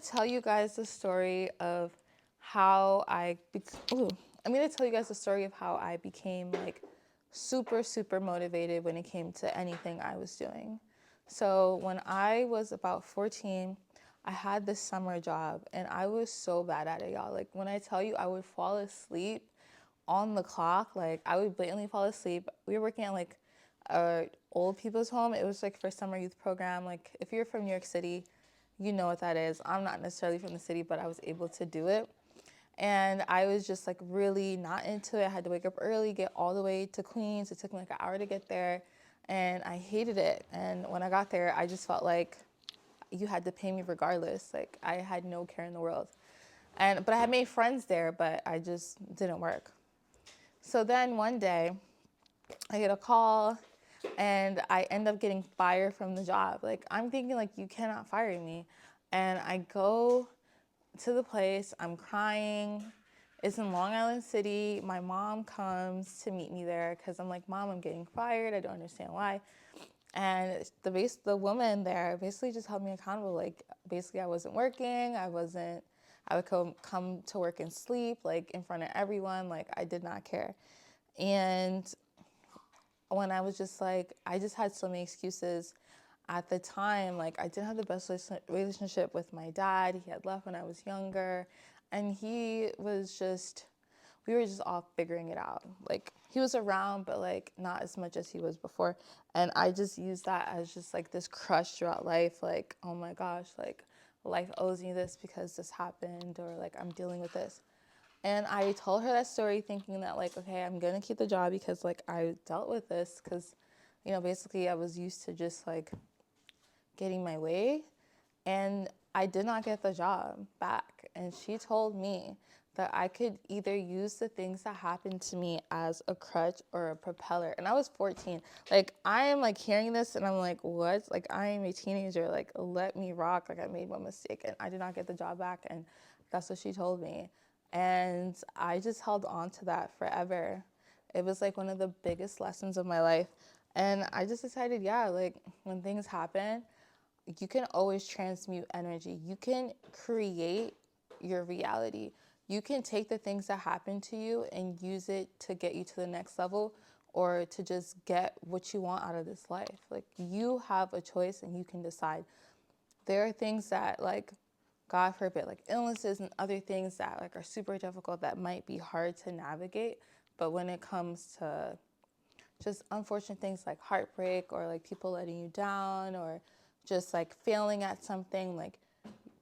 Tell you guys the story of how I'm gonna tell you guys the story of how I became like super motivated when it came to anything I was doing. So when I was about 14, I had this summer job and I was so bad at it, y'all. Like when I tell you I would fall asleep on the clock, like I would blatantly fall asleep. We were working at like a old people's home. It was like for summer youth program. Like if you're from New York City, you know what that is. I'm not necessarily from the city, but I was able to do it. And I was just like really not into it. I had to wake up early, get all the way to Queens. It took me like an hour to get there. And I hated it. And when I got there, I just felt like you had to pay me regardless. Like I had no care in the world. But I had made friends there, but I just didn't work. So then one day I get a call and I end up getting fired from the job. Like I'm thinking like you cannot fire me. And I go to the place, I'm crying. It's in Long Island City. My mom comes to meet me there because I'm like, Mom, I'm getting fired. I don't understand why. And the woman there basically just held me accountable. Like basically I wasn't working. I would come to work and sleep like in front of everyone. Like I did not care. And when I was just like, I just had so many excuses at the time. Like, I didn't have the best relationship with my dad. He had left when I was younger. And we were just all figuring it out. Like, he was around, but like, not as much as he was before. And I just used that as just like this crush throughout life. Like, oh my gosh, like, life owes me this because this happened, or like, I'm dealing with this. And I told her that story thinking that like, okay, I'm gonna keep the job because like I dealt with this because, basically I was used to just like getting my way. And I did not get the job back. And she told me that I could either use the things that happened to me as a crutch or a propeller. And I was 14. Like I am like hearing this and I'm like, what? Like I am a teenager. Like let me rock. Like I made one mistake and I did not get the job back. And that's what she told me. And I just held on to that forever. It was like one of the biggest lessons of my life. And I just decided, yeah, like when things happen, you can always transmute energy. You can create your reality. You can take the things that happen to you and use it to get you to the next level or to just get what you want out of this life. Like you have a choice and you can decide. There are things that like God forbid, like illnesses and other things that like are super difficult that might be hard to navigate. But when it comes to just unfortunate things like heartbreak or like people letting you down or just like failing at something, like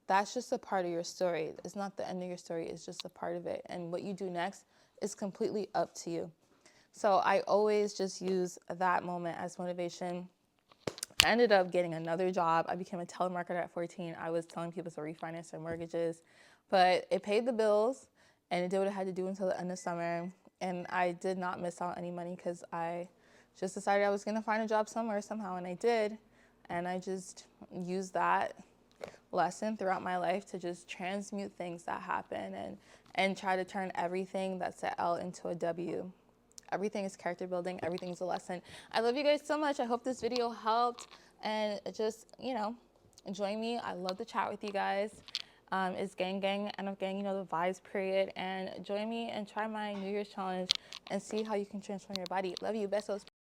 that's just a part of your story. It's not the end of your story, it's just a part of it. And what you do next is completely up to you. So I always just use that moment as motivation. I ended up getting another job. I became a telemarketer at 14. I was telling people to refinance their mortgages, but it paid the bills and it did what it had to do until the end of summer. And I did not miss out any money because I just decided I was going to find a job somewhere somehow, and I did. And I just used that lesson throughout my life to just transmute things that happen and try to turn everything that's an L into a W. Everything is character building. Everything is a lesson. I love you guys so much. I hope this video helped. And just, join me. I love to chat with you guys. It's gang, end of gang, the vibes period. And join me and try my New Year's challenge and see how you can transform your body. Love you. Besos.